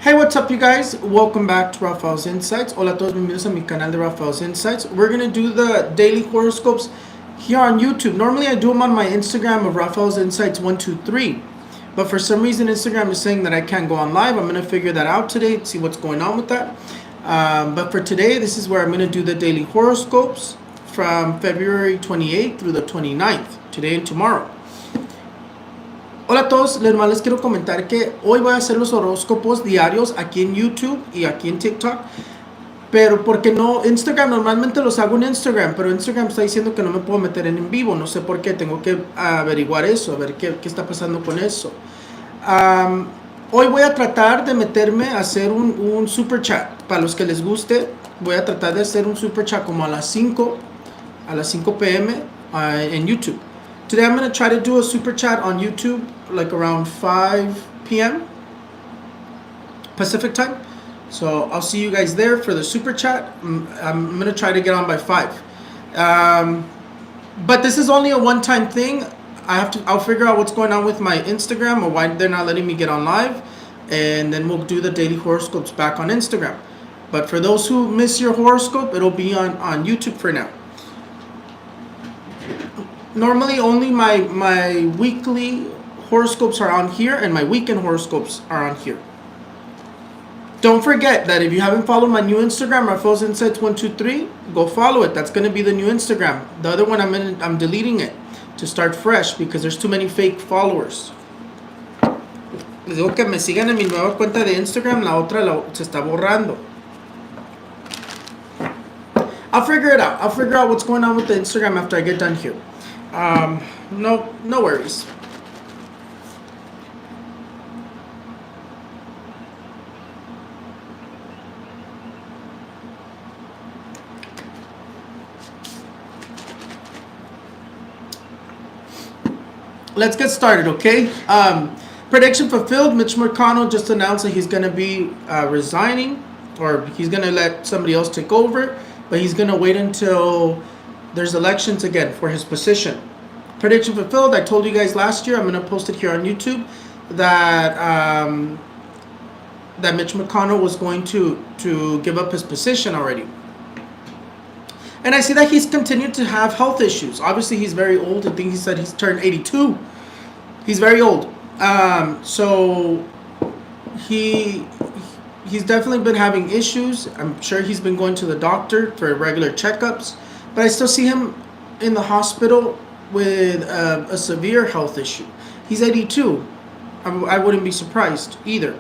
Hey, what's up, you guys? Welcome back to Rafael's Insights. Hola a todos, bienvenidos a mi canal de Rafael's Insights. We're gonna do the daily horoscopes here on YouTube. Normally, I do them on my Instagram of Rafael's Insights 123, but for some reason, Instagram is saying that I can't go on live. I'm gonna figure that out today, see what's going on with that. But for today, this is where I'm gonna do the daily horoscopes from February 28th through the 29th, today and tomorrow. Hola a todos, les quiero comentar que hoy voy a hacer los horóscopos diarios aquí en YouTube y aquí en TikTok, pero porque no, Instagram normalmente los hago en Instagram, pero Instagram está diciendo que no me puedo meter en vivo, no sé por qué, tengo que averiguar eso, a ver qué está pasando con eso. Hoy voy a tratar de meterme a hacer un super chat, para los que les guste, voy a tratar de hacer un super chat como a las 5 p.m. En YouTube. Today I'm going to try to do a super chat on YouTube like around 5 p.m. Pacific time. So I'll see you guys there for the super chat. I'm going to try to get on by 5. But this is only a one-time thing. I'll figure out what's going on with my Instagram or why they're not letting me get on live. And then we'll do the daily horoscopes back on Instagram. But for those who miss your horoscope, it'll be on YouTube for now. Normally only my weekly horoscopes are on here and my weekend horoscopes are on here. Don't forget that if you haven't followed my new Instagram, Rafael's Insights 123, go follow it. That's going to be the new Instagram. The other one I'm deleting it to start fresh because there's too many fake followers. Les digo que me sigan en mi nueva cuenta de Instagram, la otra se está borrando. I'll figure it out. I'll figure out what's going on with the Instagram after I get done here. No worries. Let's get started, okay? Prediction fulfilled. Mitch McConnell just announced that he's going to be resigning, or he's going to let somebody else take over, but he's going to wait until there's elections again for his position. Prediction fulfilled. I told you guys last year, I'm going to post it here on YouTube, that that Mitch McConnell was going to give up his position already. And I see that he's continued to have health issues. Obviously, he's very old. I think he said he's turned 82. He's very old. So he's definitely been having issues. I'm sure he's been going to the doctor for regular checkups. But I still see him in the hospital with a severe health issue. He's 82. I wouldn't be surprised either.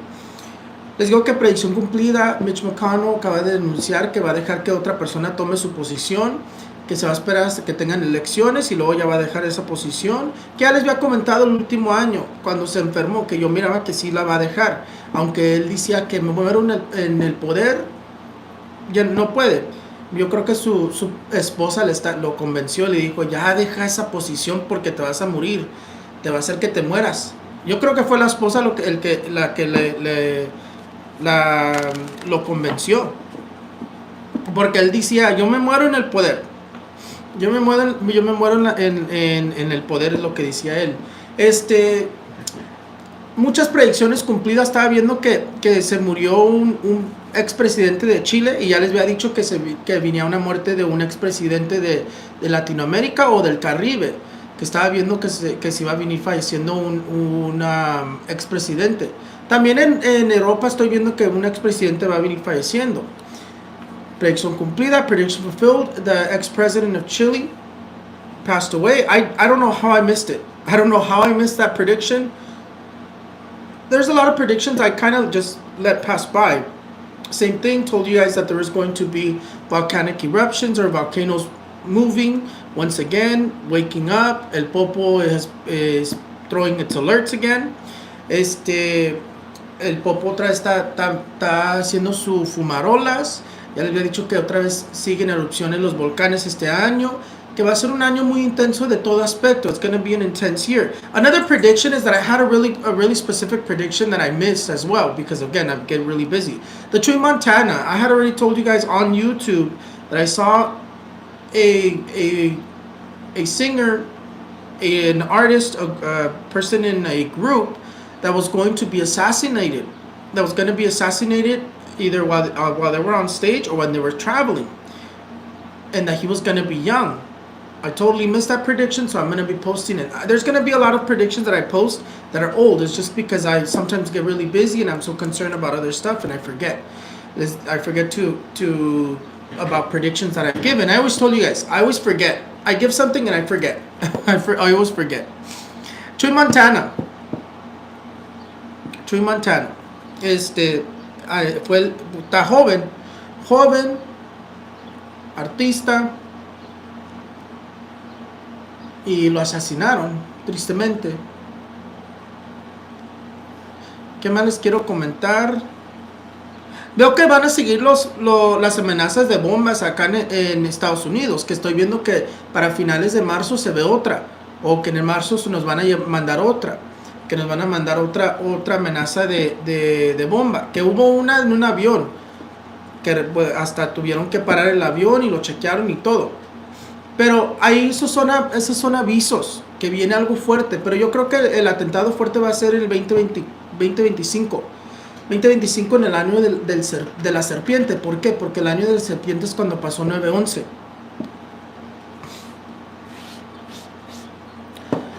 Les digo que predicción cumplida. Mitch McConnell acaba de denunciar que va a dejar que otra persona tome su posición, que se va a esperar hasta que tengan elecciones y luego ya va a dejar esa posición, que ya les había comentado el último año cuando se enfermó, que yo miraba que sí la va a dejar, aunque él decía que me muero en el poder, ya no puede. Yo creo que su esposa lo convenció, le dijo, ya deja esa posición porque te vas a morir, te va a hacer que te mueras. Yo creo que fue la esposa la que lo convenció, porque él decía, yo me muero en el poder, yo me muero en el poder, es lo que decía él. Muchas predicciones cumplidas. Estaba viendo que se murió un expresidente de Chile, y ya les había dicho que venía una muerte de un expresidente de Latinoamérica o del Caribe, que estaba viendo que se iba a venir falleciendo un expresidente. También en Europa estoy viendo que un expresidente va a venir falleciendo. Predicción cumplida. Prediction fulfilled. The ex-president of Chile passed away. I don't know how I missed it. I don't know how I missed that prediction. There's a lot of predictions I kind of just let pass by. Same thing, told you guys that there is going to be volcanic eruptions or volcanoes moving once again, waking up. El Popo is throwing its alerts again. El Popo otra vez está haciendo sus fumarolas. Ya les había dicho que otra vez siguen erupciones los volcanes este año, que va a ser un año muy intenso de todo aspecto. It's going to be an intense year. Another prediction is that I had a really specific prediction that I missed as well, because again, I'm getting really busy. The tree Montana, I had already told you guys on YouTube that I saw a singer, an artist, a person in a group that was going to be assassinated. that was going to be assassinated either while they were on stage or when they were traveling, and that he was going to be young. I totally missed that prediction, so I'm going to be posting it. There's going to be a lot of predictions that I post that are old. It's just because I sometimes get really busy and I'm so concerned about other stuff and I forget. I forget to about predictions that I've given. I always told you guys, I always forget. I give something and I forget. I always forget. Chuy Montana. Está joven, artista, y lo asesinaron, tristemente. ¿Qué más les quiero comentar? Veo que van a seguir las amenazas de bombas acá en Estados Unidos, que estoy viendo que para finales de marzo se ve otra, o que en el marzo nos van a mandar otra, que nos van a mandar otra amenaza de bomba, que hubo una en un avión, que pues, hasta tuvieron que parar el avión y lo chequearon y todo. Pero ahí esos son avisos que viene algo fuerte. Pero yo creo que el atentado fuerte va a ser el 2025 en el año de la serpiente. ¿Por qué? Porque el año de la serpiente es cuando pasó 9/11.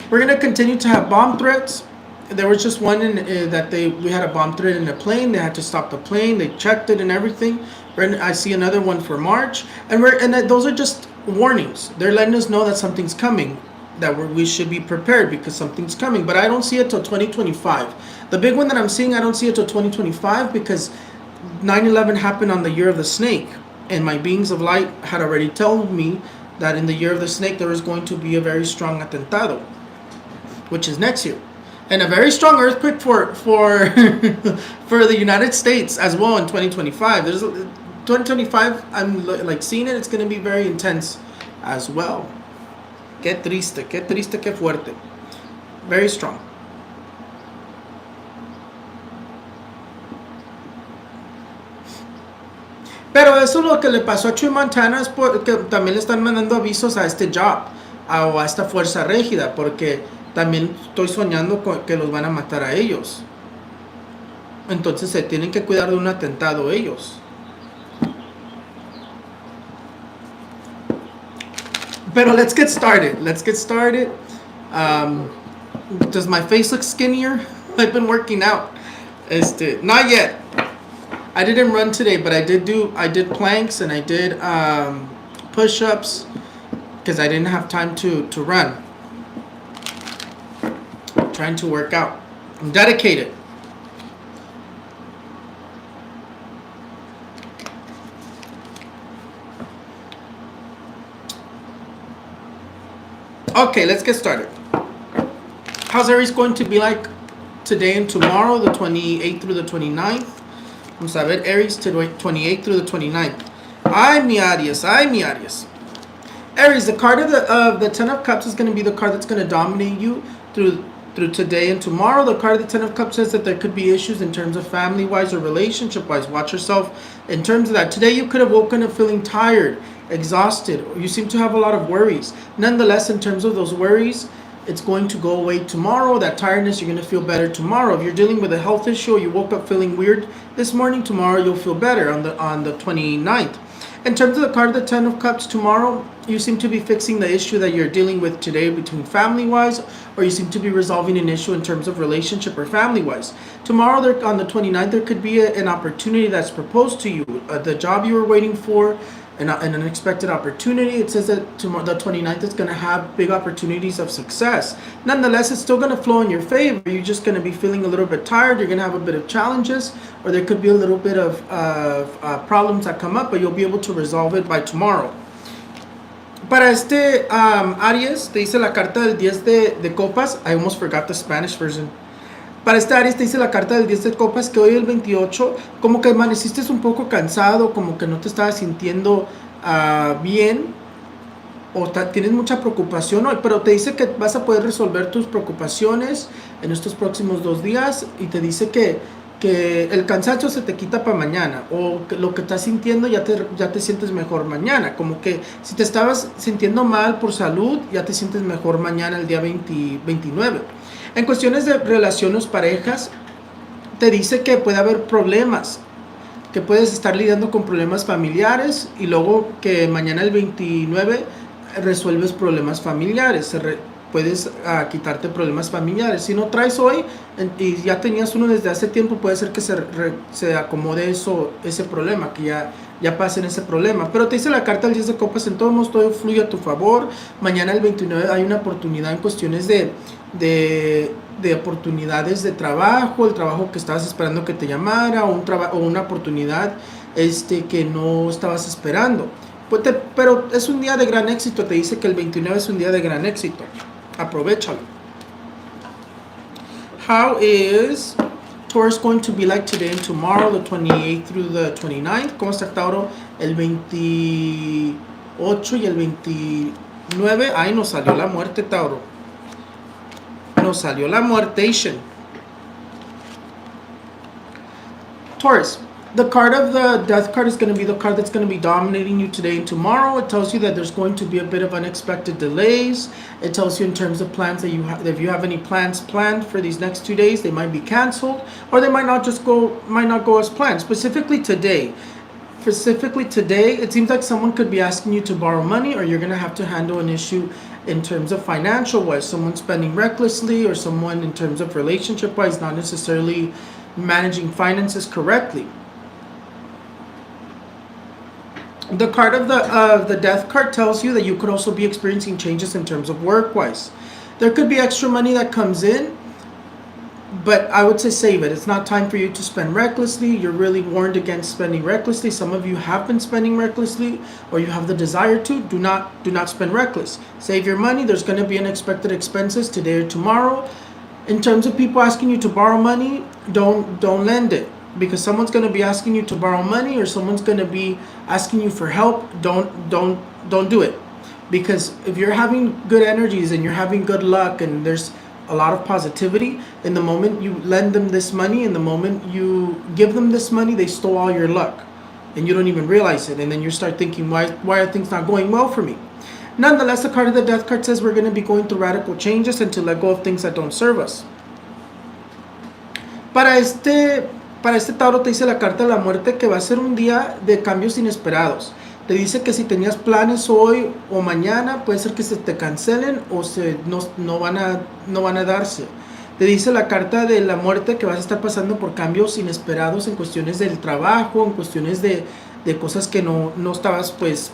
We're going to continue to have bomb threats. There was just one that we had a bomb threat in a plane. They had to stop the plane. They checked it and everything. I see another one for March. And those are just warnings. They're letting us know that something's coming, that we should be prepared because something's coming. But I don't see it till 2025. The big one that I'm seeing, I don't see it till 2025 because 9/11 happened on the year of the snake, and my beings of light had already told me that in the year of the snake there is going to be a very strong atentado, which is next year, and a very strong earthquake for for the United States as well in 2025. There's 2025, I'm like seeing it, it's going to be very intense as well. Qué triste, qué fuerte. Very strong. Pero eso lo que le pasó a Chuy Montana es porque también le están mandando avisos a este job, o a esta fuerza rígida, porque también estoy soñando que los van a matar a ellos. Entonces se tienen que cuidar de un atentado ellos. Pero let's get started. Does my face look skinnier? I've been working out. Not yet. I didn't run today, but I did planks and I did push-ups because I didn't have time to run. I'm trying to work out. I'm dedicated. Okay, let's get started. How's Aries going to be like today and tomorrow, the 28th through the 29th? Vamos a ver, Aries, 28th through the 29th. Ay, mi Aries. Aries, the card of the Ten of Cups is going to be the card that's going to dominate you through today and tomorrow. The card of the Ten of Cups says that there could be issues in terms of family-wise or relationship-wise. Watch yourself in terms of that. Today you could have woken up feeling tired, exhausted, or you seem to have a lot of worries. Nonetheless, in terms of those worries, it's going to go away tomorrow. That tiredness, you're going to feel better tomorrow. If you're dealing with a health issue or you woke up feeling weird this morning, tomorrow you'll feel better on the 29th. In terms of the card of the Ten of Cups, tomorrow you seem to be fixing the issue that you're dealing with today between family-wise, or you seem to be resolving an issue in terms of relationship or family-wise. Tomorrow, on the 29th, there could be an opportunity that's proposed to you, the job you were waiting for, an unexpected opportunity. It says that tomorrow, the 29th, is going to have big opportunities of success. Nonetheless, it's still going to flow in your favor. You're just going to be feeling a little bit tired. You're going to have a bit of challenges, or there could be a little bit of problems that come up, but you'll be able to resolve it by tomorrow. Para Aries, te dice la carta del 10 de copas. I almost forgot the Spanish version. Para Aries te dice la carta del 10 de copas que hoy el 28, como que amaneciste un poco cansado, como que no te estabas sintiendo bien, o tienes mucha preocupación hoy, pero te dice que vas a poder resolver tus preocupaciones en estos próximos 2 días, y te dice que el cansancio se te quita para mañana, o que lo que estás sintiendo ya te sientes mejor mañana, como que si te estabas sintiendo mal por salud, ya te sientes mejor mañana, el día 29. En cuestiones de relaciones, parejas, te dice que puede haber problemas, que puedes estar lidiando con problemas familiares y luego que mañana el 29 resuelves problemas familiares, puedes quitarte problemas familiares. Si no traes hoy y ya tenías uno desde hace tiempo, puede ser que se acomode ese problema, que ya pasen ese problema. Pero te dice la carta del 10 de copas, en todo modo todo fluye a tu favor. Mañana el 29 hay una oportunidad en cuestiones de oportunidades de trabajo, el trabajo que estabas esperando que te llamara, o una oportunidad que no estabas esperando. Pero es un día de gran éxito, te dice que el 29 es un día de gran éxito. Aprovechalo. How is Taurus going to be like today and tomorrow, the 28th through the 29th? ¿Cómo está Tauro el 28 y el 29? Ay, nos salió la muerte, Tauro. Nos salió la muertation. Taurus, the card of the death card is going to be the card that's going to be dominating you today and tomorrow. It tells you that there's going to be a bit of unexpected delays. It tells you in terms of plans that if you have any plans planned for these next 2 days, they might be canceled, or they might not go as planned. Specifically today, it seems like someone could be asking you to borrow money, or you're going to have to handle an issue in terms of financial wise, someone spending recklessly, or someone in terms of relationship wise not necessarily managing finances correctly. The card of the death card tells you that you could also be experiencing changes in terms of work-wise. There could be extra money that comes in, but I would say save it. It's not time for you to spend recklessly. You're really warned against spending recklessly. Some of you have been spending recklessly, or you have the desire to. Do not spend reckless. Save your money. There's going to be unexpected expenses today or tomorrow. In terms of people asking you to borrow money, don't lend it. Because someone's going to be asking you to borrow money, or someone's going to be asking you for help. Don't do it. Because if you're having good energies and you're having good luck and there's a lot of positivity, in the moment you lend them this money, in the moment you give them this money, they stole all your luck and you don't even realize it, and then you start thinking, why are things not going well for me? Nonetheless, the card of the death card says we're going to be going through radical changes and to let go of things that don't serve us. Para este Tauro te dice la carta de la muerte que va a ser un día de cambios inesperados. Te dice que si tenías planes hoy o mañana, puede ser que se te cancelen o no van a darse. Te dice la carta de la muerte que vas a estar pasando por cambios inesperados en cuestiones del trabajo, en cuestiones de cosas que no estabas pues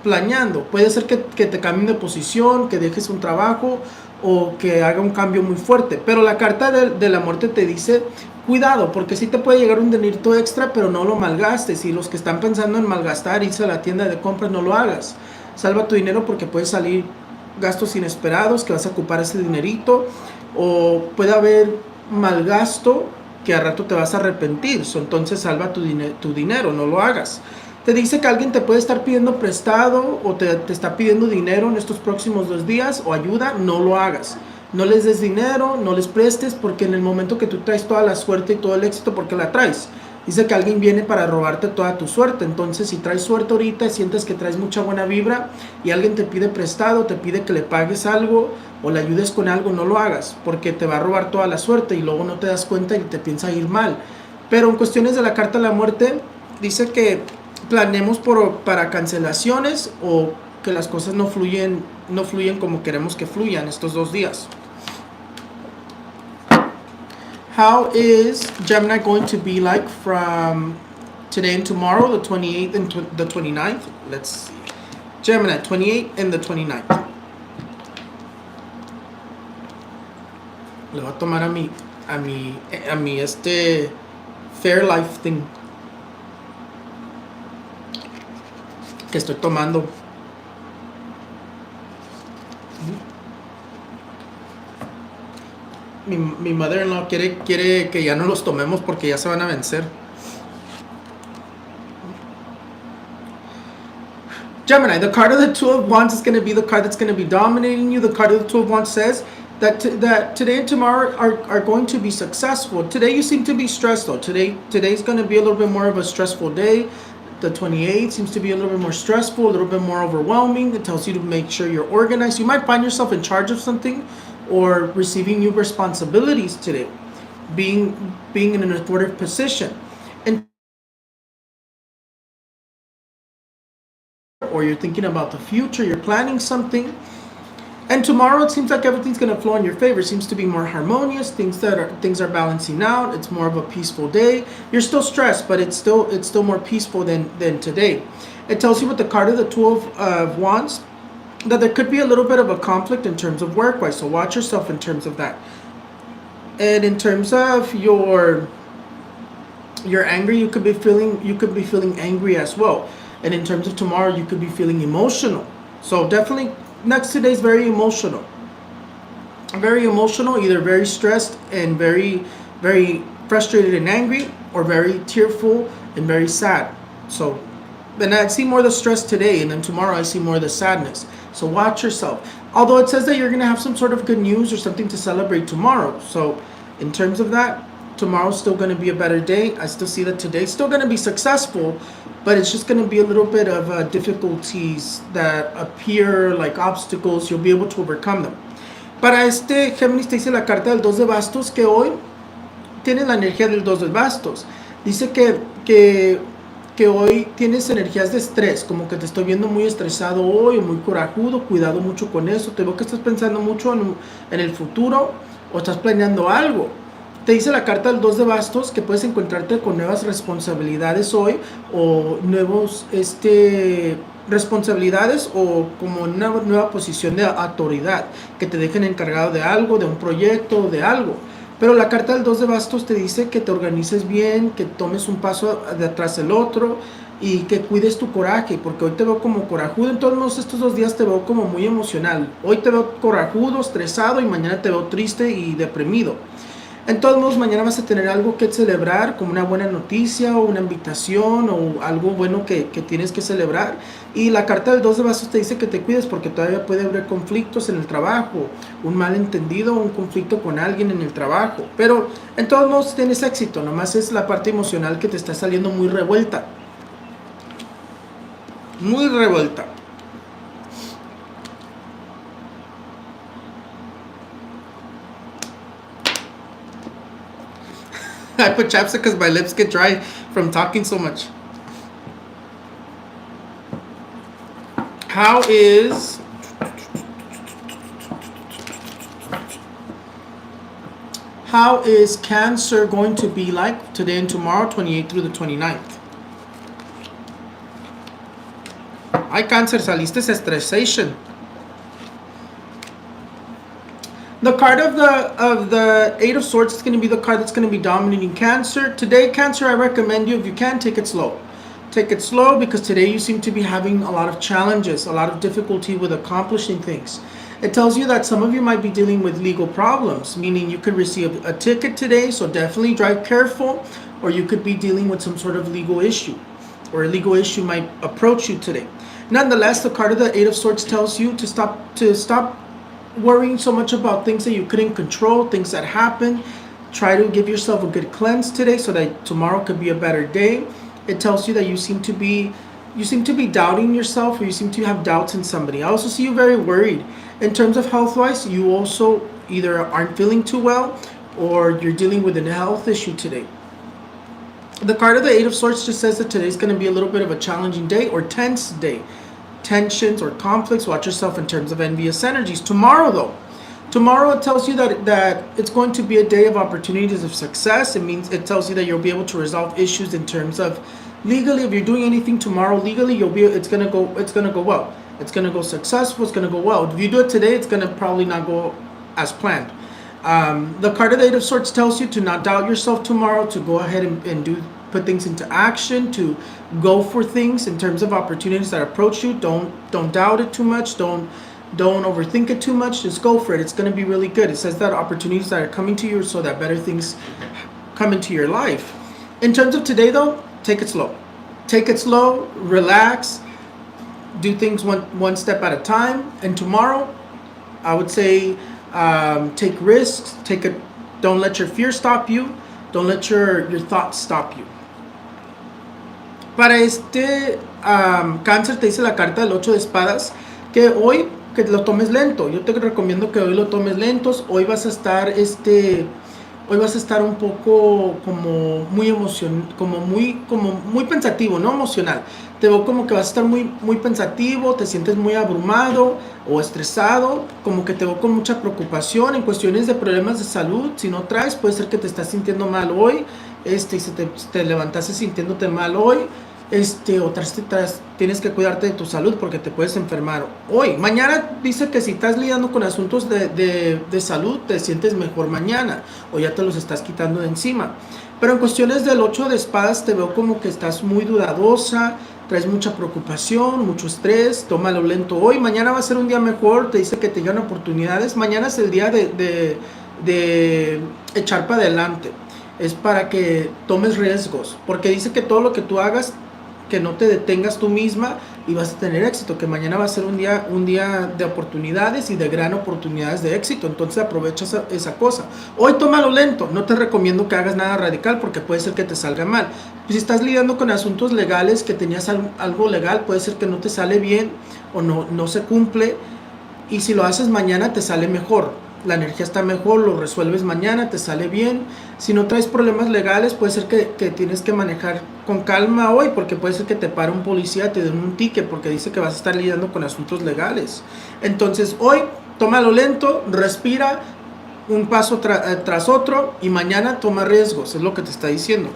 planeando. Puede ser que te cambien de posición, que dejes un trabajo o que haga un cambio muy fuerte. Pero la carta de la muerte te dice cuidado, porque sí te puede llegar un dinerito extra, pero no lo malgastes. Y los que están pensando en malgastar, irse a la tienda de compras, no lo hagas. Salva tu dinero porque puede salir gastos inesperados que vas a ocupar ese dinerito, o puede haber mal gasto que a rato te vas a arrepentir. Entonces salva tu dinero, no lo hagas. Te dice que alguien te puede estar pidiendo prestado o te está pidiendo dinero en estos próximos 2 días o ayuda, no lo hagas. No les des dinero, no les prestes, porque en el momento que tú traes toda la suerte y todo el éxito, ¿por qué la traes? Dice que alguien viene para robarte toda tu suerte. Entonces, si traes suerte ahorita y sientes que traes mucha buena vibra y alguien te pide prestado, te pide que le pagues algo o le ayudes con algo, no lo hagas, porque te va a robar toda la suerte y luego no te das cuenta y te piensa ir mal. Pero en cuestiones de la carta de la muerte, dice que planeemos para cancelaciones o que las cosas no fluyen como queremos que fluyan estos 2 días. How is Gemini going to be like from today and tomorrow, the 28th and the 29th? Let's see. Gemini, 28th and the 29th. Le voy a tomar a mi Fair Life thing que estoy tomando. Mi mother-in-law quiere que ya no los tomemos porque ya se van a vencer. Gemini, the card of the Two of Wands is going to be the card that's going to be dominating you. The card of the Two of Wands says that today and tomorrow are going to be successful. Today you seem to be stressed though. Today's going to be a little bit more of a stressful day. The 28th seems to be a little bit more stressful, a little bit more overwhelming. It tells you to make sure you're organized. You might find yourself in charge of something or receiving new responsibilities today. being in an authoritative position. And or you're thinking about the future, you're planning something. And tomorrow it seems like everything's going to flow in your favor. It seems to be more harmonious. Things are balancing out. It's more of a peaceful day. You're still stressed, but it's still more peaceful than today. It tells you with the card of the Two of Wands that there could be a little bit of a conflict in terms of work-wise. So watch yourself in terms of that. And in terms of your anger, you could be feeling angry as well. And in terms of tomorrow, you could be feeling emotional. So definitely next 2 days very emotional. Very emotional, either very stressed and very, very frustrated and angry, or very tearful and very sad. So then I see more of the stress today, and then tomorrow I see more of the sadness. So watch yourself. Although it says that you're going to have some sort of good news or something to celebrate tomorrow. So in terms of that, tomorrow's still going to be a better day. I still see that today's still going to be successful, but it's just going to be a little bit of difficulties that appear like obstacles. You'll be able to overcome them. Para este Géminis te dice la carta del 2 de bastos, que hoy tienes la energía del 2 de bastos. Dice que hoy tienes energías de estrés, como que te estoy viendo muy estresado hoy, muy corajudo. Cuidado mucho con eso. Te veo que estás pensando mucho en el futuro, o estás planeando algo. Te dice la carta del 2 de bastos que puedes encontrarte con nuevas responsabilidades hoy, o nuevos responsabilidades, o como una nueva posición de autoridad, que te dejen encargado de algo, de un proyecto, de algo. Pero la carta del 2 de bastos te dice que te organices bien, que tomes un paso de atrás del otro y que cuides tu coraje, porque hoy te veo como corajudo. En todos estos 2 días te veo como muy emocional. Hoy te veo corajudo, estresado, y mañana te veo triste y deprimido. En todos modos, mañana vas a tener algo que celebrar, como una buena noticia o una invitación o algo bueno que tienes que celebrar. Y la carta del 2 de bastos te dice que te cuides, porque todavía puede haber conflictos en el trabajo, un malentendido, un conflicto con alguien en el trabajo. Pero en todos modos tienes éxito, nomás es la parte emocional que te está saliendo muy revuelta. Muy revuelta. I put chapstick because my lips get dry from talking so much. How is Cancer going to be like today and tomorrow, 28th through the 29th? Ay, Cancer, saliste estresation. The card of the Eight of Swords is going to be the card that's going to be dominating Cancer. Today, Cancer, I recommend you, if you can, take it slow. Take it slow, because today you seem to be having a lot of challenges, a lot of difficulty with accomplishing things. It tells you that some of you might be dealing with legal problems, meaning you could receive a ticket today, so definitely drive careful, or you could be dealing with some sort of legal issue, or a legal issue might approach you today. Nonetheless, the card of the Eight of Swords tells you to stop worrying so much about things that you couldn't control, things that happen. Try to give yourself a good cleanse today so that tomorrow could be a better day. It tells you that you seem to be doubting yourself, or you seem to have doubts in somebody. I also see you very worried. In terms of health-wise, you also either aren't feeling too well, or you're dealing with a health issue today. The card of the Eight of Swords just says that today's going to be a little bit of a challenging day, or tense day. Tensions or conflicts. Watch yourself in terms of envious energies. Tomorrow, though, it tells you that it's going to be a day of opportunities of success. It tells you that you'll be able to resolve issues in terms of legally. If you're doing anything tomorrow legally, it's gonna go well. It's gonna go successful. It's gonna go well. If you do it today, it's gonna probably not go as planned. The card of the Eight of Swords tells you to not doubt yourself tomorrow, to go ahead and put things into action, to go for things in terms of opportunities that approach you. Don't doubt it too much. Don't overthink it too much. Just go for it. It's going to be really good. It says that opportunities that are coming to you, so that better things come into your life. In terms of today, though, take it slow. Take it slow. Relax. Do things one step at a time. And tomorrow, I would say, take risks. Don't let your fear stop you. Don't let your thoughts stop you. Para Cáncer te dice la carta del 8 de espadas, que hoy que lo tomes lento. Yo te recomiendo que hoy lo tomes lentos. Hoy vas a estar Hoy vas a estar un poco como muy como muy pensativo, no emocional. Te veo como que vas a estar muy pensativo, te sientes muy abrumado o estresado, como que te veo con mucha preocupación en cuestiones de problemas de salud. Si no traes, puede ser que te estás sintiendo mal hoy, y te levantaste sintiéndote mal hoy, tienes que cuidarte de tu salud porque te puedes enfermar hoy. Mañana dice que si estás lidiando con asuntos de salud, te sientes mejor mañana o ya te los estás quitando de encima. Pero en cuestiones del 8 de espadas te veo como que estás muy dudadosa, traes mucha preocupación, mucho estrés, tómalo lento hoy. Mañana va a ser un día mejor, te dice que te llegan oportunidades. Mañana es el día de echar para adelante. Es para que tomes riesgos, porque dice que todo lo que tú hagas, que no te detengas tú misma y vas a tener éxito, que mañana va a ser un día de oportunidades y de gran oportunidades de éxito. Entonces aprovecha esa cosa. Hoy tómalo lento, no te recomiendo que hagas nada radical porque puede ser que te salga mal. Si estás lidiando con asuntos legales, que tenías algo legal, puede ser que no te sale bien o no se cumple, y si lo haces mañana te sale mejor. La energía está mejor, lo resuelves mañana, te sale bien. Si no traes problemas legales, puede ser que tienes que manejar con calma hoy, porque puede ser que te pare un policía, te den un ticket, porque dice que vas a estar lidiando con asuntos legales. Entonces hoy, tómalo lento, respira un paso tras otro, y mañana toma riesgos, es lo que te está diciendo.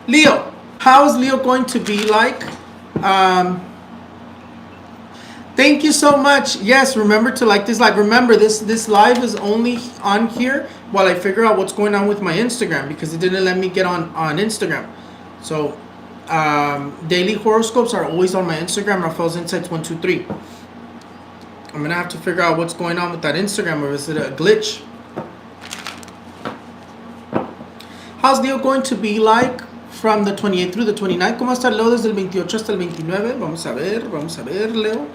Leo, how is Leo going to be like? Thank you so much. Yes, remember to like this live. Remember, this live is only on here while I figure out what's going on with my Instagram, because it didn't let me get on Instagram. So daily horoscopes are always on my Instagram, Rafael's Insights 123. I'm gonna have to figure out what's going on with that Instagram, or is it a glitch? How's Leo going to be like from the 28th through the 29th? ¿Cómo está Leo desde el 28 hasta el 29? Vamos a ver, Leo.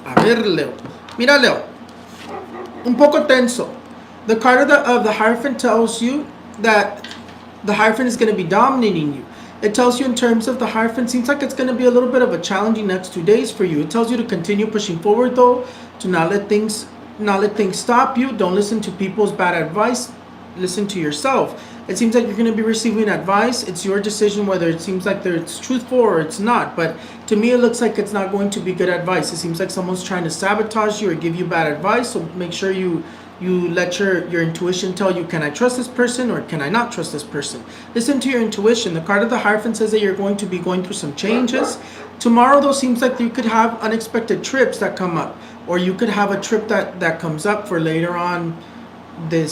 A ver, Leo. Mira, Leo. Un poco tenso. The card of the Hierophant tells you that the Hierophant is going to be dominating you. It tells you in terms of the Hierophant, seems like it's going to be a little bit of a challenging next 2 days for you. It tells you to continue pushing forward, though, to not let things stop you. Don't listen to people's bad advice. Listen to yourself. It seems like you're going to be receiving advice. It's your decision whether it seems like it's truthful or it's not. But to me, it looks like it's not going to be good advice. It seems like someone's trying to sabotage you or give you bad advice. So make sure you let your intuition tell you, can I trust this person or can I not trust this person? Listen to your intuition. The card of the Hierophant says that you're going to be going through some changes. Tomorrow, though, seems like you could have unexpected trips that come up. Or you could have a trip that comes up for later on the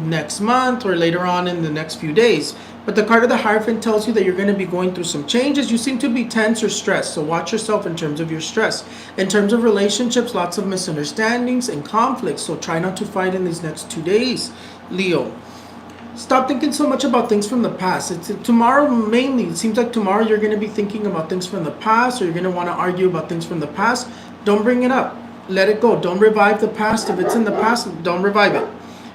next month or later on in the next few days. But the card of the Hierophant tells you that you're going to be going through some changes. You seem to be tense or stressed, so watch yourself in terms of your stress. In terms of relationships, lots of misunderstandings and conflicts, so try not to fight in these next 2 days, Leo. Stop thinking so much about things from the past. Tomorrow, mainly, it seems like tomorrow you're going to be thinking about things from the past, or you're going to want to argue about things from the past. Don't bring it up. Let it go. Don't revive the past. If it's in the past, don't revive it.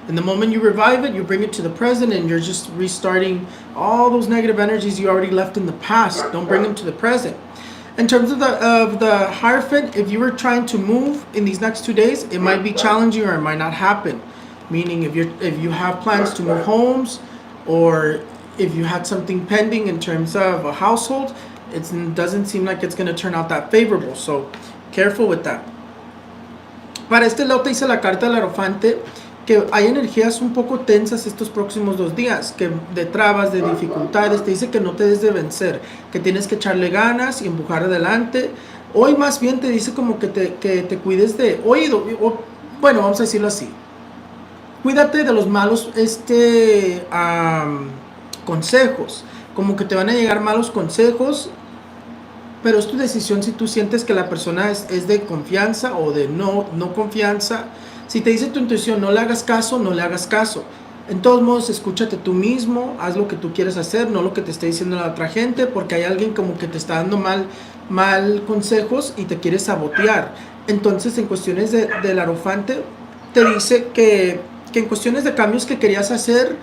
And the moment you revive it, you bring it to the present, and you're just restarting all those negative energies you already left in the past. Don't bring them to the present. In terms of the Hierophant, if you were trying to move in these next 2 days, it might be challenging or it might not happen. Meaning, if you have plans to move homes, or if you had something pending in terms of a household, it doesn't seem like it's going to turn out that favorable. So careful with that. Para este lado te dice la carta del Hierophante que hay energías un poco tensas estos próximos 2 días, que de trabas, de dificultades. Te dice que no te des de vencer, que tienes que echarle ganas y empujar adelante. Hoy más bien te dice como que te cuides de oído, bueno, vamos a decirlo así. Cuídate de los malos consejos, como que te van a llegar malos consejos, pero es tu decisión si tú sientes que la persona es de confianza o de no confianza. Si te dice tu intuición, no le hagas caso, no le hagas caso. En todos modos, escúchate tú mismo, haz lo que tú quieres hacer, no lo que te esté diciendo la otra gente, porque hay alguien como que te está dando mal consejos y te quiere sabotear. Entonces, en cuestiones del Hierophante, te dice que en cuestiones de cambios que querías hacer,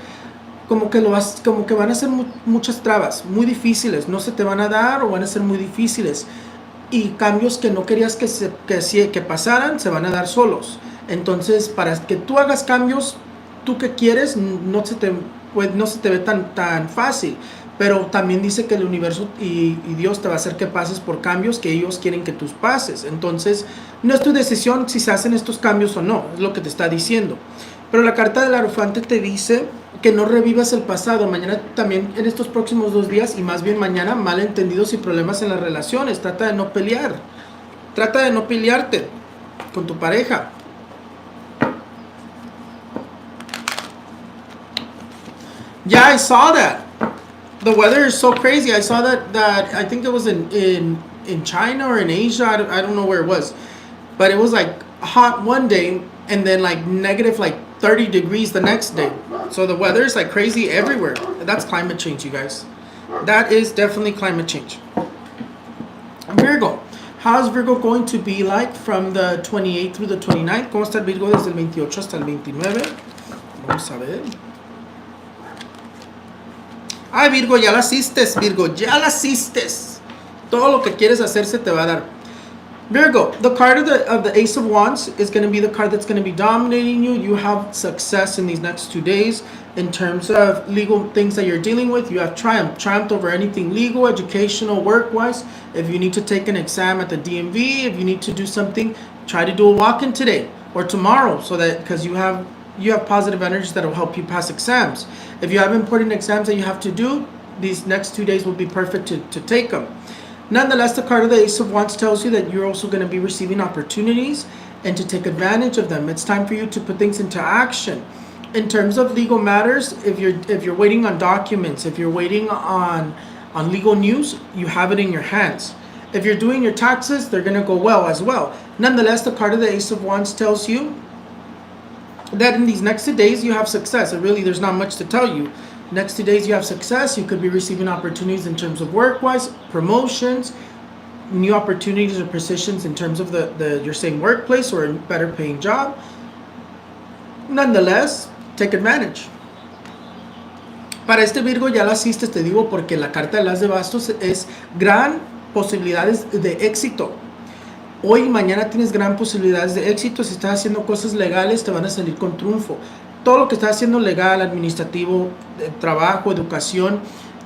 como que van a ser muchas trabas, muy difíciles, no se te van a dar o van a ser muy difíciles. Y cambios que no querías que pasaran, se van a dar solos. Entonces, para que tú hagas cambios, tú que quieres, no se te ve tan fácil. Pero también dice que el universo y Dios te va a hacer que pases por cambios que ellos quieren que tú pases. Entonces, no es tu decisión si se hacen estos cambios o no, es lo que te está diciendo. Pero la carta del Hierophante te dice que no revivas el pasado. Mañana también, en estos próximos 2 días, y más bien mañana, malentendidos y problemas en las relaciones. Trata de no pelear. Trata de no pelearte con tu pareja. Yeah, I saw that. The weather is so crazy. I saw that I think it was in China or in Asia. I don't know where it was. But it was like hot one day and then like negative like 30 degrees the next day. So the weather is like crazy everywhere. That's climate change, you guys. That is definitely climate change. Virgo. How is Virgo going to be like from the 28th through the 29th? ¿Cómo está el Virgo desde el 28 hasta el 29? Vamos a ver. Ay, Virgo, ya la asistes, Virgo, ya la asistes. Todo lo que quieres hacer se te va a dar. Virgo, the card of the Ace of Wands is going to be the card that's going to be dominating you. You have success in these next 2 days in terms of legal things that you're dealing with. You have triumphed over anything legal, educational, work-wise. If you need to take an exam at the DMV, if you need to do something, try to do a walk-in today or tomorrow, so that because you have positive energies that will help you pass exams. If you have important exams that you have to do, these next 2 days will be perfect to take them. Nonetheless, the card of the Ace of Wands tells you that you're also going to be receiving opportunities and to take advantage of them. It's time for you to put things into action. In terms of legal matters, if you're waiting on documents, if you're waiting on legal news, you have it in your hands. If you're doing your taxes, they're going to go well as well. Nonetheless, the card of the Ace of Wands tells you that in these next 2 days you have success. There's not much to tell you. Next 2 days you have success. You could be receiving opportunities in terms of work-wise, promotions, new opportunities or positions in terms of your same workplace or a better paying job. Nonetheless, take advantage. Para este Virgo ya la asistes, te digo, porque la carta de las de bastos es gran posibilidades de éxito. Hoy y mañana tienes gran posibilidades de éxito. Si estás haciendo cosas legales, te van a salir con triunfo. Todo lo que estás haciendo legal, administrativo, trabajo, educación,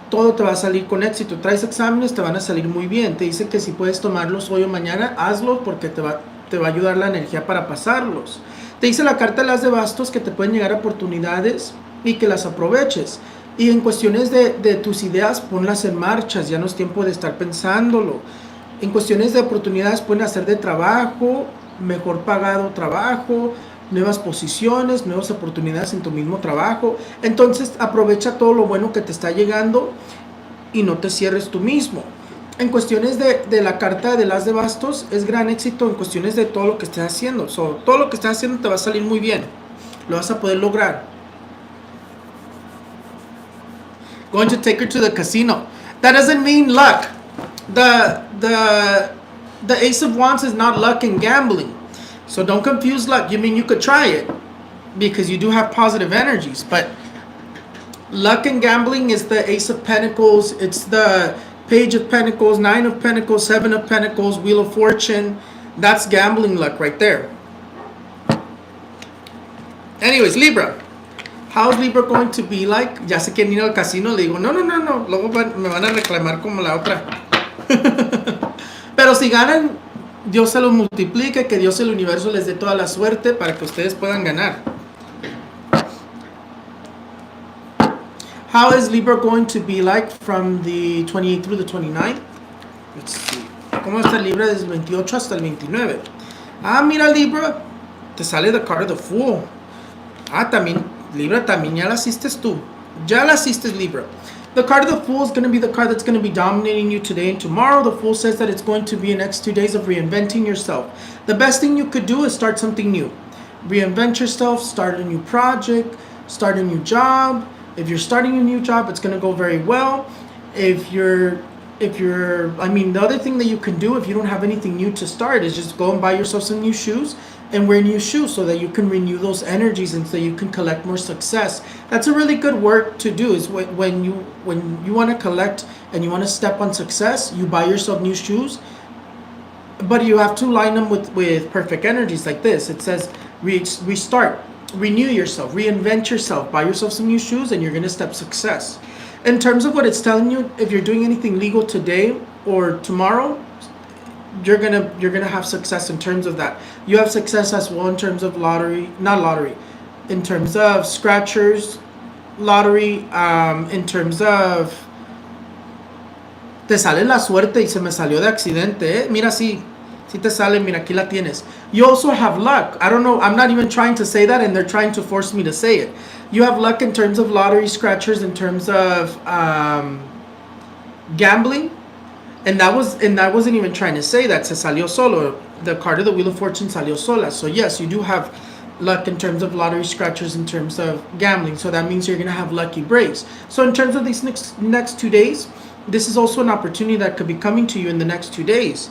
todo te va a salir con éxito. Traes exámenes, te van a salir muy bien. Te dice que si puedes tomarlos hoy o mañana, hazlos porque te va a ayudar la energía para pasarlos. Te dice la carta de las de bastos que te pueden llegar oportunidades y que las aproveches. Y en cuestiones de tus ideas, ponlas en marcha. Ya no es tiempo de estar pensándolo. En cuestiones de oportunidades pueden hacer de trabajo, mejor pagado trabajo, nuevas posiciones, nuevas oportunidades en tu mismo trabajo. Entonces aprovecha todo lo bueno que te está llegando y no te cierres tú mismo. En cuestiones de la carta de las de bastos, es gran éxito en cuestiones de todo lo que estés haciendo. Todo lo que estés haciendo te va a salir muy bien. Lo vas a poder lograr. Going to take her to the casino. That doesn't mean luck. The Ace of Wands is not luck and gambling. So don't confuse luck. You could try it because you do have positive energies, but luck and gambling is the Ace of Pentacles. It's the Page of Pentacles, 9 of Pentacles, 7 of Pentacles, Wheel of Fortune. That's gambling luck right there. Anyways, Libra. How's Libra going to be like? Ya se quieren ir al casino. Le digo, no. Luego me van a reclamar como la otra. Pero si ganan, Dios se los multiplique, que Dios el universo les dé toda la suerte para que ustedes puedan ganar. How is Libra going to be like from the 28th through the 29th? Let's see. ¿Cómo está Libra desde el 28 hasta el 29? Ah, mira Libra, te sale the card of the Fool. Ah, también, Libra, también ya la asistes tú. Ya la asistes, Libra. The card of the Fool is going to be the card that's going to be dominating you today and tomorrow. The Fool says that it's going to be the next 2 days of reinventing yourself. The best thing you could do is start something new. Reinvent yourself, start a new project, start a new job. If you're starting a new job, it's going to go very well. If you're if you're, I mean, the other thing that you can do if you don't have anything new to start is just go and buy yourself some new shoes and wear new shoes so that you can renew those energies and so you can collect more success. That's a really good work to do, is when you want to collect and you want to step on success, you buy yourself new shoes, but you have to line them with perfect energies like this. It says restart, renew yourself, reinvent yourself, buy yourself some new shoes, and you're going to step success. In terms of what it's telling you, if you're doing anything legal today or tomorrow, you're gonna have success in terms of that. You have success as well in terms of in terms of scratchers, lottery, in terms of te sale la suerte y se me salió de accidente, Mira, sí te sale, mira, aquí la tienes. You also have luck. I don't know, I'm not even trying to say that and they're trying to force me to say it. You have luck in terms of lottery, scratchers, in terms of gambling. And I wasn't even trying to say that. Se salió solo. The card of the Wheel of Fortune salió sola. So yes, you do have luck in terms of lottery, scratchers, in terms of gambling. So that means you're going to have lucky breaks. So in terms of these next 2 days, this is also an opportunity that could be coming to you in the next 2 days.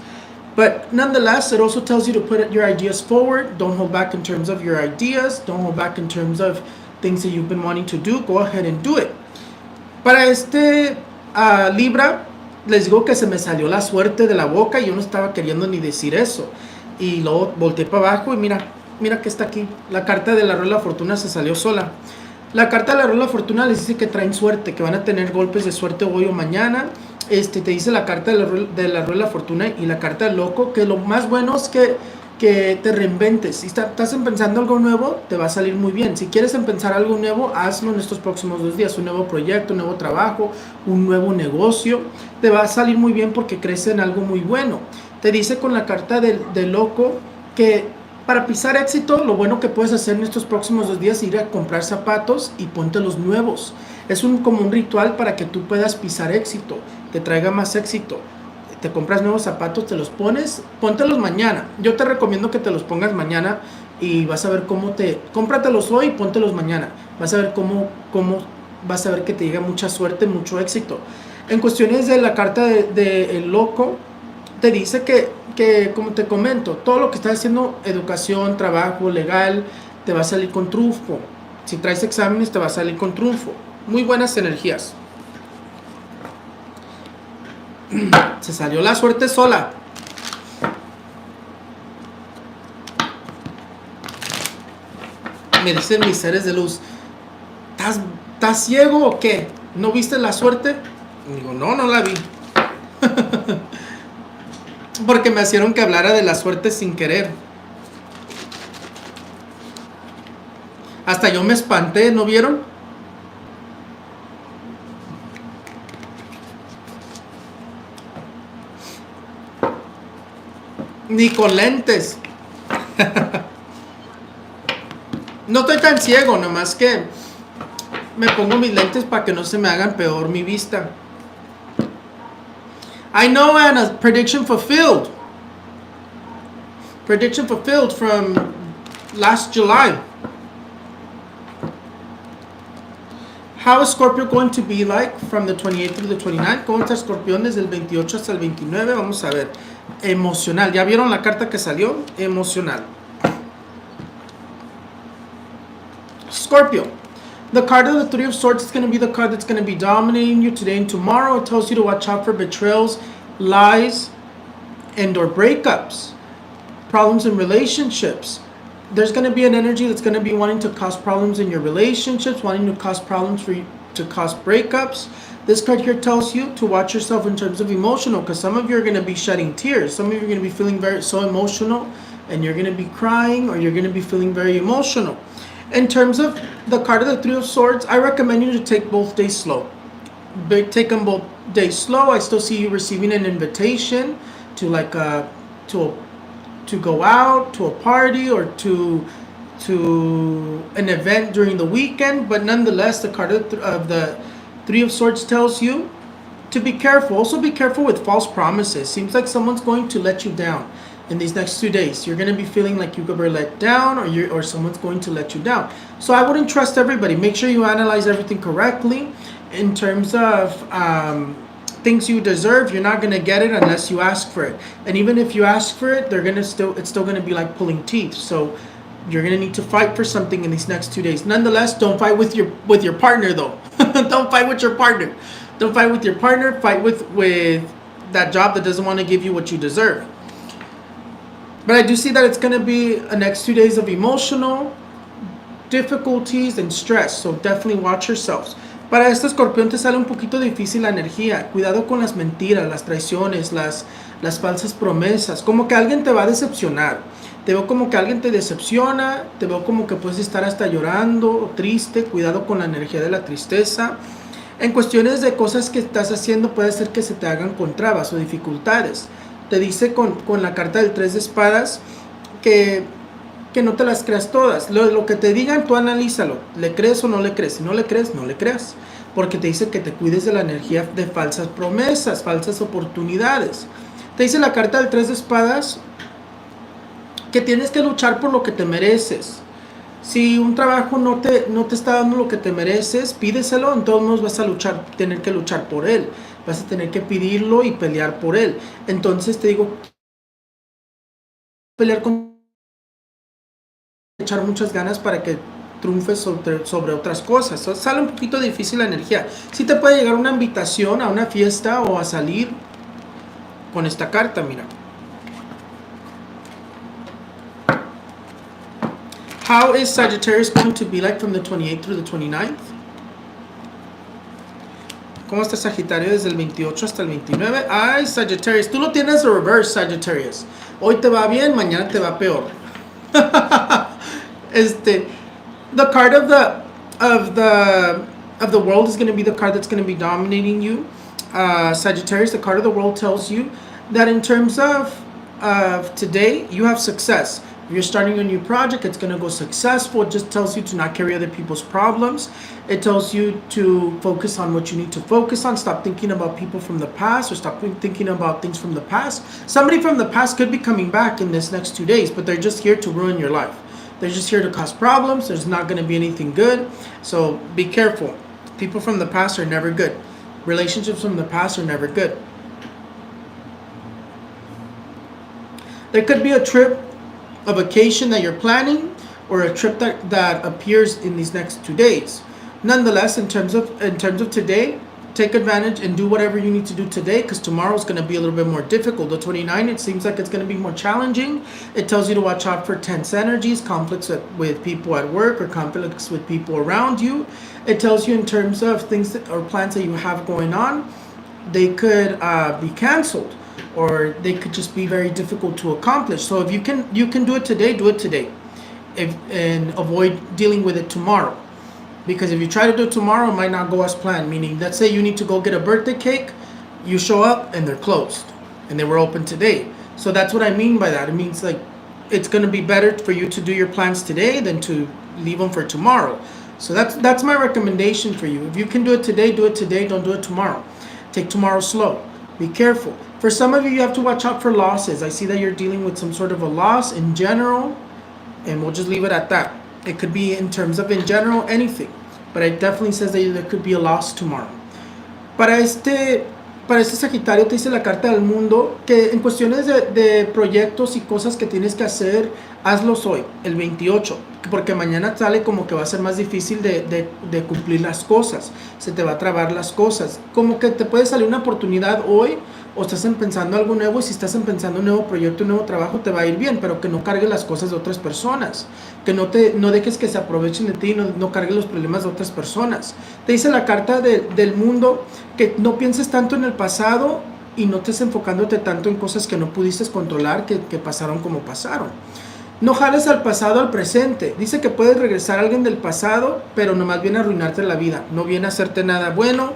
But nonetheless, it also tells you to put your ideas forward. Don't hold back in terms of your ideas. Don't hold back in terms of things that you've been wanting to do. Go ahead and do it. Para este Libra, les digo que se me salió la suerte de la boca y yo no estaba queriendo ni decir eso. Y luego volteé para abajo y mira que está aquí. La carta de la rueda de la fortuna se salió sola. La carta de la rueda de la fortuna les dice que traen suerte, que van a tener golpes de suerte hoy o mañana. Te dice la carta de la rueda de la fortuna y la carta del loco, que lo más bueno es que te reinventes. Si estás pensando algo nuevo, te va a salir muy bien. Si quieres empezar algo nuevo, hazlo en estos próximos 2 días. Un nuevo proyecto, un nuevo trabajo, un nuevo negocio. Te va a salir muy bien porque crees en algo muy bueno. Te dice con la carta del loco que para pisar éxito, lo bueno que puedes hacer en estos próximos 2 días es ir a comprar zapatos y ponte los nuevos. Es como un ritual para que tú puedas pisar éxito, te traiga más éxito. Te compras nuevos zapatos, te los pones, póntelos mañana. Yo te recomiendo que te los pongas mañana y vas a ver cómpratelos hoy y póntelos mañana. Vas a ver cómo vas a ver que te llega mucha suerte, mucho éxito. En cuestiones de la carta de el loco, te dice que, como te comento, todo lo que estás haciendo, educación, trabajo, legal, te va a salir con triunfo. Si traes exámenes, te va a salir con triunfo. Muy buenas energías. Se salió la suerte sola. Me dicen mis seres de luz, ¿estás ciego o qué? ¿No viste la suerte? Y digo, no la vi. Porque me hicieron que hablara de la suerte sin querer. Hasta yo me espanté, ¿no vieron? Ni con lentes. No estoy tan ciego, nomás que me pongo mis lentes para que no se me hagan peor mi vista. I know, Anna, prediction fulfilled. Prediction fulfilled from last July. How is Scorpio going to be like from the 28th to the 29th? ¿Cómo está Escorpión desde el 28 hasta el 29? Vamos a ver. Emocional. ¿Ya vieron la carta que salió? Emocional. Scorpio. The card of the Three of Swords is going to be the card that's going to be dominating you today and tomorrow. It tells you to watch out for betrayals, lies, and or breakups. Problems in relationships. There's going to be an energy that's going to be wanting to cause problems in your relationships, wanting to cause problems for you, to cause breakups. This card here tells you to watch yourself in terms of emotional, because some of you are going to be shedding tears. Some of you are going to be feeling so emotional, and you're going to be crying, or you're going to be feeling very emotional. In terms of the card of the Three of Swords, I recommend you to take both days slow. Take them both days slow. I still see you receiving an invitation to to go out, to a party, or to an event during the weekend. But nonetheless, the card of the Three of Swords tells you to be careful. Also be careful with false promises. Seems like someone's going to let you down in these next 2 days. You're going to be feeling like you were let down, or someone's going to let you down. So I wouldn't trust everybody. Make sure you analyze everything correctly in terms of things you deserve, you're not going to get it unless you ask for it. And even if you ask for it, it's still going to be like pulling teeth. So you're going to need to fight for something in these next 2 days. Nonetheless, don't fight with your partner though. Don't fight with your partner. Don't fight with your partner. Fight with that job that doesn't want to give you what you deserve. But I do see that it's going to be a next 2 days of emotional difficulties and stress. So definitely watch yourselves. Para este escorpión te sale un poquito difícil la energía. Cuidado con las mentiras, las traiciones, las falsas promesas. Como que alguien te va a decepcionar. Te veo como que alguien te decepciona. Te veo como que puedes estar hasta llorando o triste. Cuidado con la energía de la tristeza. En cuestiones de cosas que estás haciendo, puede ser que se te hagan con trabas o dificultades. Te dice con la carta del 3 de espadas que no te las creas todas. Lo que te digan, tú analízalo. ¿Le crees o no le crees? Si no le crees, no le creas. Porque te dice que te cuides de la energía de falsas promesas, falsas oportunidades. Te dice la carta del 3 de espadas que tienes que luchar por lo que te mereces. Si un trabajo no te está dando lo que te mereces, pídeselo. En todos modos vas a tener que luchar por él. Vas a tener que pedirlo y pelear por él. Entonces te digo, pelear con echar muchas ganas para que triunfes sobre otras cosas. So, sale un poquito difícil la energía. Sí te puede llegar una invitación a una fiesta o a salir con esta carta, mira. How is Sagittarius going to be like from the 28th through the 29th? ¿Cómo está Sagitario desde el 28 hasta el 29? Ay, Sagittarius, tú lo tienes reverse, Sagittarius. Hoy te va bien, mañana te va peor. The card of the world is going to be the card that's going to be dominating you. Sagittarius, the card of the world tells you that in terms of today, you have success. If you're starting a new project, it's going to go successful. It just tells you to not carry other people's problems. It tells you to focus on what you need to focus on. Stop thinking about people from the past or stop thinking about things from the past. Somebody from the past could be coming back in this next 2 days, but they're just here to ruin your life. They're just here to cause problems. There's not going to be anything good. So be careful. People from the past are never good. Relationships from the past are never good. There could be a trip, a vacation that you're planning, or a trip that appears in these next 2 days. Nonetheless, in terms of today, take advantage and do whatever you need to do today, because tomorrow is going to be a little bit more difficult. The 29, it seems like it's going to be more challenging. It tells you to watch out for tense energies, conflicts with people at work, or conflicts with people around you. It tells you in terms of things or plans that you have going on, they could be canceled, or they could just be very difficult to accomplish. So if you can do it today, do it today, and avoid dealing with it tomorrow. Because if you try to do it tomorrow, it might not go as planned. Meaning, let's say you need to go get a birthday cake, you show up and they're closed, and they were open today. So that's what I mean by that. It means like it's going to be better for you to do your plans today than to leave them for tomorrow. So that's my recommendation for you. If you can do it today, do it today. Don't do it tomorrow. Take tomorrow slow. Be careful. For some of you, you have to watch out for losses. I see that you're dealing with some sort of a loss in general, and we'll just leave it at that. It could be in terms of in general anything, but it definitely says that there could be a loss tomorrow. Para este Sagitario te dice la carta del mundo que en cuestiones de proyectos y cosas que tienes que hacer, hazlos hoy, el 28, porque mañana sale como que va a ser más difícil de cumplir las cosas, se te va a trabar las cosas, como que te puede salir una oportunidad hoy, o estás empezando algo nuevo, y si estás empezando un nuevo proyecto, un nuevo trabajo, te va a ir bien, pero que no cargues las cosas de otras personas, que no dejes que se aprovechen de ti, no cargues los problemas de otras personas. Te dice la carta del mundo que no pienses tanto en el pasado y no estés enfocándote tanto en cosas que no pudiste controlar, que pasaron como pasaron. No jales al pasado al presente. Dice que puedes regresar a alguien del pasado, pero nomás viene a arruinarte la vida. No viene a hacerte nada bueno,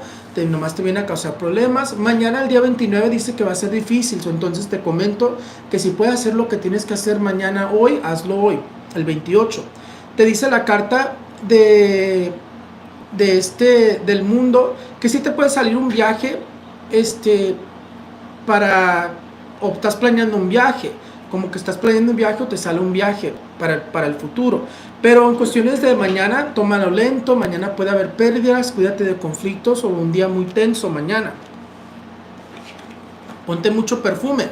nomás te viene a causar problemas. Mañana, el día 29, dice que va a ser difícil. Entonces te comento que si puedes hacer lo que tienes que hacer mañana, hoy, hazlo hoy, el 28. Te dice la carta del mundo que sí te puede salir un viaje, o estás planeando un viaje. Como que estás planeando un viaje o te sale un viaje para el futuro. Pero en cuestiones de mañana, tómalo lento. Mañana puede haber pérdidas, cuídate de conflictos o un día muy tenso mañana. Ponte mucho perfume.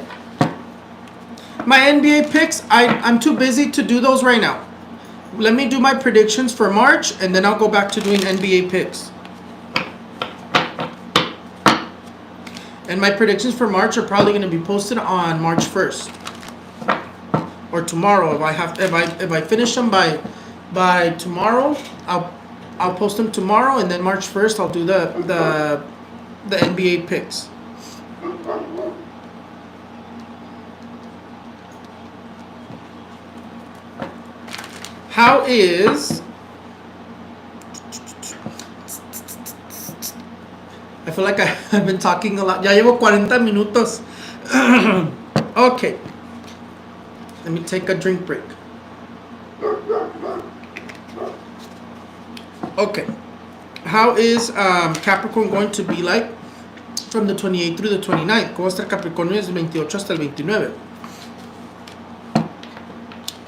My NBA picks, I'm too busy to do those right now. Let me do my predictions for March, and then I'll go back to doing NBA picks. And my predictions for March are probably going to be posted on March 1st or tomorrow. If I finish them by tomorrow, I'll post them tomorrow, and then March 1st I'll do the NBA picks. How is... I feel like I've been talking a lot. Ya llevo 40 minutos. Okay. Let me take a drink break. Okay. How is Capricorn going to be like from the 28th through the 29th? ¿Cómo va a estar Capricornio desde el 28 hasta el 29?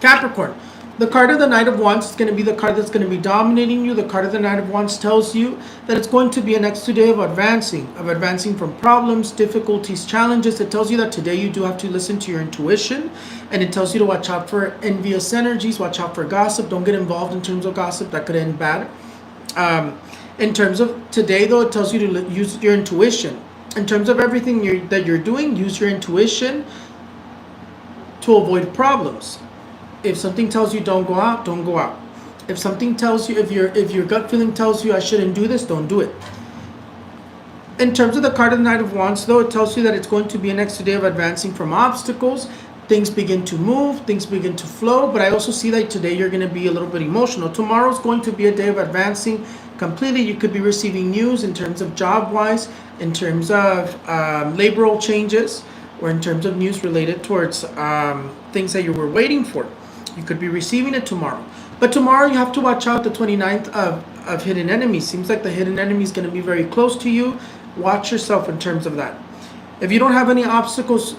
Capricorn. The card of the Knight of Wands is going to be the card that's going to be dominating you. The card of the Knight of Wands tells you that it's going to be a next 2 days of advancing from problems, difficulties, challenges. It tells you that today you do have to listen to your intuition, and it tells you to watch out for envious energies, watch out for gossip. Don't get involved in terms of gossip. That could end bad. In terms of today, though, it tells you to use your intuition. In terms of everything that you're doing, use your intuition to avoid problems. If something tells you don't go out, don't go out. If something tells you, if your gut feeling tells you I shouldn't do this, don't do it. In terms of the card of the Knight of Wands, though, it tells you that it's going to be an extra day of advancing from obstacles. Things begin to move, things begin to flow, but I also see that today you're going to be a little bit emotional. Tomorrow's going to be a day of advancing completely. You could be receiving news in terms of job-wise, in terms of laboral changes, or in terms of news related towards things that you were waiting for. You could be receiving it tomorrow. But tomorrow you have to watch out the 29th of hidden enemies. Seems like the hidden enemy is going to be very close to you. Watch yourself in terms of that. If you don't have any obstacles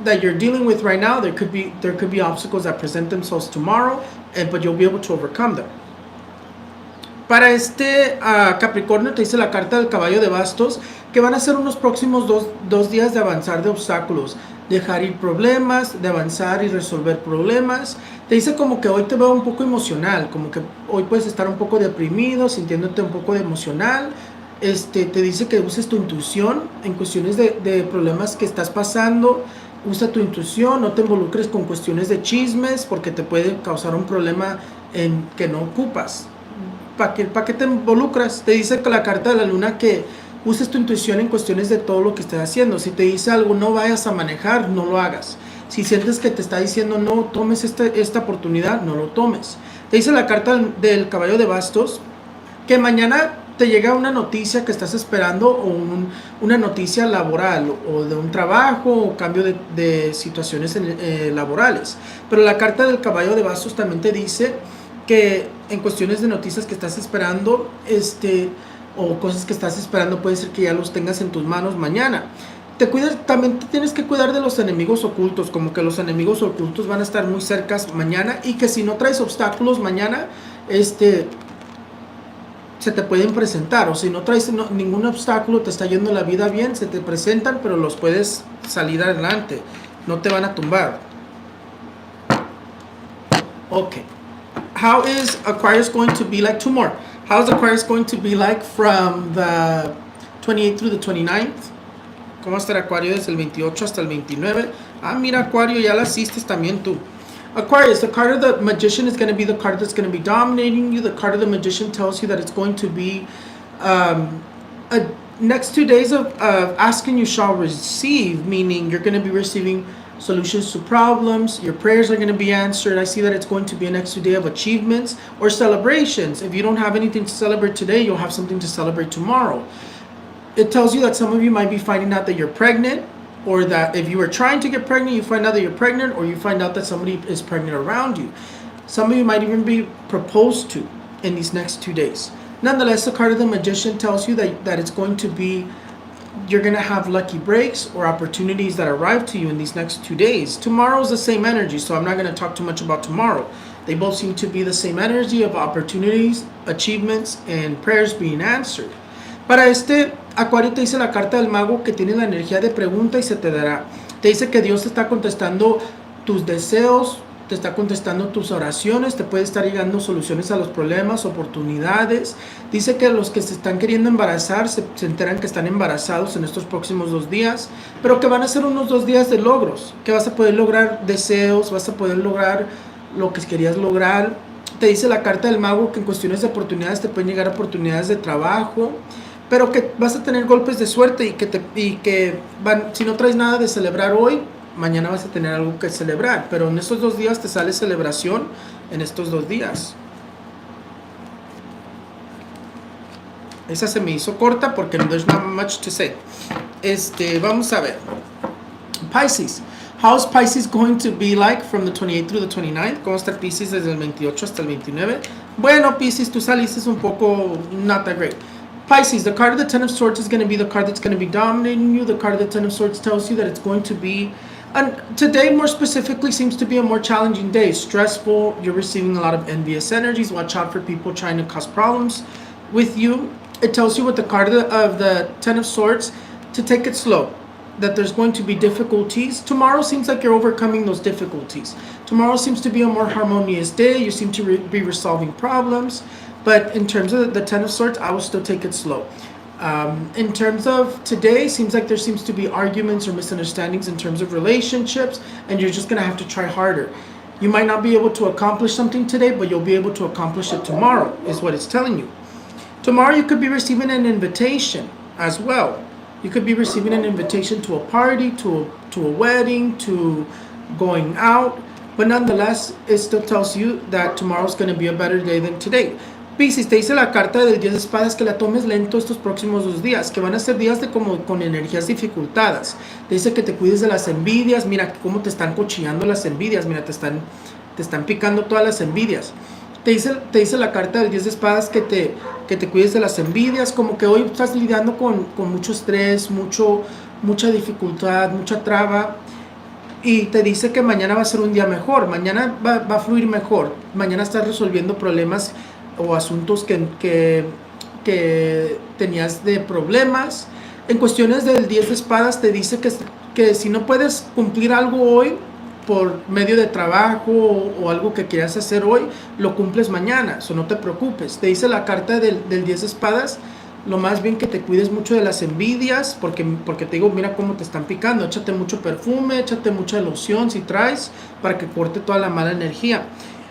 that you're dealing with right now, there could be obstacles that present themselves tomorrow, but you'll be able to overcome them. Para este Capricornio te dice la carta del caballo de bastos que van a ser unos próximos dos días de avanzar de obstáculos, dejar ir problemas, de avanzar y resolver problemas. Te dice como que hoy te veo un poco emocional, como que hoy puedes estar un poco deprimido, sintiéndote un poco emocional. Te dice que uses tu intuición en cuestiones de problemas que estás pasando. Usa tu intuición, no te involucres con cuestiones de chismes porque te puede causar un problema en que no ocupas. ¿Para qué te involucras? Te dice que la carta de la luna que uses tu intuición en cuestiones de todo lo que estés haciendo. Si te dice algo, no vayas a manejar, no lo hagas. Si sientes que te está diciendo no tomes esta oportunidad, no lo tomes. Te dice la carta del caballo de bastos que mañana te llega una noticia que estás esperando, o una noticia laboral, o de un trabajo, o cambio de situaciones laborales. Pero la carta del caballo de bastos también te dice que en cuestiones de noticias que estás esperando, o cosas que estás esperando, puede ser que ya los tengas en tus manos mañana. También te tienes que cuidar de los enemigos ocultos, como que los enemigos ocultos van a estar muy cercas mañana, y que si no traes obstáculos mañana, se te pueden presentar, o si no traes ningún obstáculo, te está yendo la vida bien, se te presentan, pero los puedes salir adelante, no te van a tumbar. Okay. How is Aquarius going to be like? Two more. How is Aquarius going to be like from the 28th through the 29th? ¿Cómo estará Acuario desde el 28 hasta el 29? Ah, mira, Acuario, ya la hiciste también tú. Aquarius, the card of the Magician is going to be the card that's going to be dominating you. The card of the Magician tells you that it's going to be a next 2 days of asking you shall receive, meaning you're going to be receiving solutions to problems. Your prayers are going to be answered. I see that it's going to be a next 2 days of achievements or celebrations. If you don't have anything to celebrate today, you'll have something to celebrate tomorrow. It tells you that some of you might be finding out that you're pregnant, or that if you were trying to get pregnant, you find out that you're pregnant, or you find out that somebody is pregnant around you. Some of you might even be proposed to in these next 2 days. Nonetheless, the card of the Magician tells you that it's going to be, you're going to have lucky breaks or opportunities that arrive to you in these next 2 days. Tomorrow's the same energy, so I'm not going to talk too much about tomorrow. They both seem to be the same energy of opportunities, achievements, and prayers being answered. Para este Acuario te dice la carta del mago que tiene la energía de pregunta y se te dará. Te dice que Dios te está contestando tus deseos, te está contestando tus oraciones, te puede estar llegando soluciones a los problemas, oportunidades. Dice que los que se están queriendo embarazar se enteran que están embarazados en estos próximos 2 días, pero que van a ser unos 2 días de logros, que vas a poder lograr deseos, vas a poder lograr lo que querías lograr. Te dice la carta del mago que en cuestiones de oportunidades te pueden llegar oportunidades de trabajo, pero que vas a tener golpes de suerte y que si no traes nada de celebrar hoy, mañana vas a tener algo que celebrar, pero en estos 2 días te sale celebración en estos 2 días. Esa se me hizo corta porque there's not much to say. Vamos a ver. Pisces. How's Pisces going to be like from the 28th through the 29th? ¿Cómo está Pisces desde el 28 hasta el 29? Bueno, Pisces, tú saliste un poco not that great. Pisces, the card of the Ten of Swords is going to be the card that's going to be dominating you. The card of the Ten of Swords tells you that it's going to be, and today more specifically seems to be a more challenging day. Stressful, you're receiving a lot of envious energies. Watch out for people trying to cause problems with you. It tells you with the card of the Ten of Swords to take it slow, that there's going to be difficulties. Tomorrow seems like you're overcoming those difficulties. Tomorrow seems to be a more harmonious day. You seem to be resolving problems. But in terms of the Ten of Swords, I will still take it slow. In terms of today, seems like there seems to be arguments or misunderstandings in terms of relationships, and you're just going to have to try harder. You might not be able to accomplish something today, but you'll be able to accomplish it tomorrow, is what it's telling you. Tomorrow you could be receiving an invitation as well. You could be receiving an invitation to a party, to a wedding, to going out. But nonetheless, it still tells you that tomorrow's going to be a better day than today. Pisces, te dice la carta del 10 de espadas que la tomes lento estos próximos 2 días, que van a ser días de como con energías dificultadas. Te dice que te cuides de las envidias. Mira cómo te están cochillando las envidias. Mira, te están picando todas las envidias. Te dice la carta del 10 de espadas que te cuides de las envidias, como que hoy estás lidiando con mucho estrés, mucha dificultad, mucha traba, y te dice que mañana va a ser un día mejor, mañana va a fluir mejor, mañana estás resolviendo problemas o asuntos que tenías de problemas. En cuestiones del 10 de espadas te dice que si no puedes cumplir algo hoy, por medio de trabajo o algo que quieras hacer hoy, lo cumples mañana, eso no te preocupes. Te dice la carta del 10 de espadas, lo más bien que te cuides mucho de las envidias, porque te digo, mira cómo te están picando. Échate mucho perfume, échate mucha loción si traes, para que corte toda la mala energía.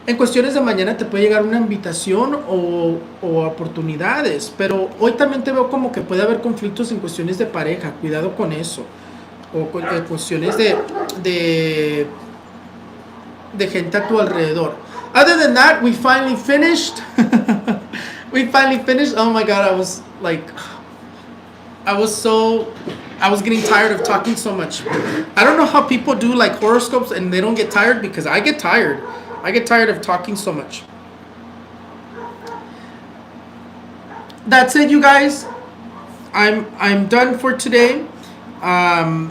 En cuestiones de mañana te puede llegar una invitación o oportunidades, pero hoy también te veo como que puede haber conflictos en cuestiones de pareja, cuidado con eso, o cuestiones de gente a tu alrededor. Other than that, we finally finished. Oh my God, I was getting tired of talking so much. I don't know how people do like horoscopes and they don't get tired, because I get tired. I get tired of talking so much. That's it, you guys. I'm done for today. I'm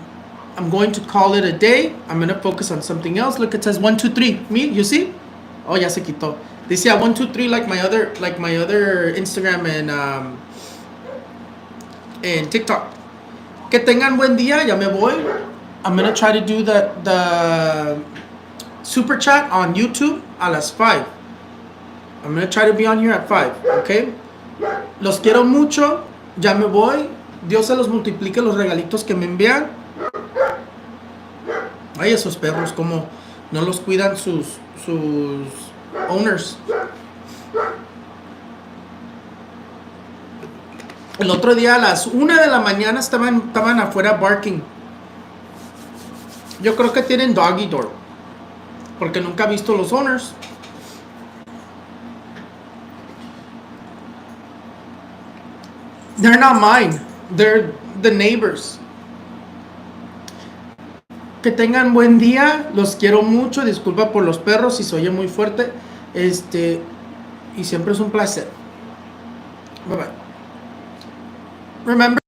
going to call it a day. I'm going to focus on something else. Look, it says 1, 2, 3. Me, you see? Oh, ya se quitó. They say 1, 2, 3 like my other Instagram and TikTok. Que tengan buen día. Ya me voy. I'm going to try to do the super chat on YouTube a las 5. I'm going to try to be on here at 5. Okay? Los quiero mucho. Ya me voy. Dios se los multiplique los regalitos que me envían. Ay, esos perros, como no los cuidan sus owners. El otro día a las 1 de la mañana estaban afuera barking. Yo creo que tienen doggy door, porque nunca he visto los owners. They're not mine. They're the neighbors. Que tengan buen día, los quiero mucho, disculpa por los perros si se oye muy fuerte, y siempre es un placer. Bye bye. Remember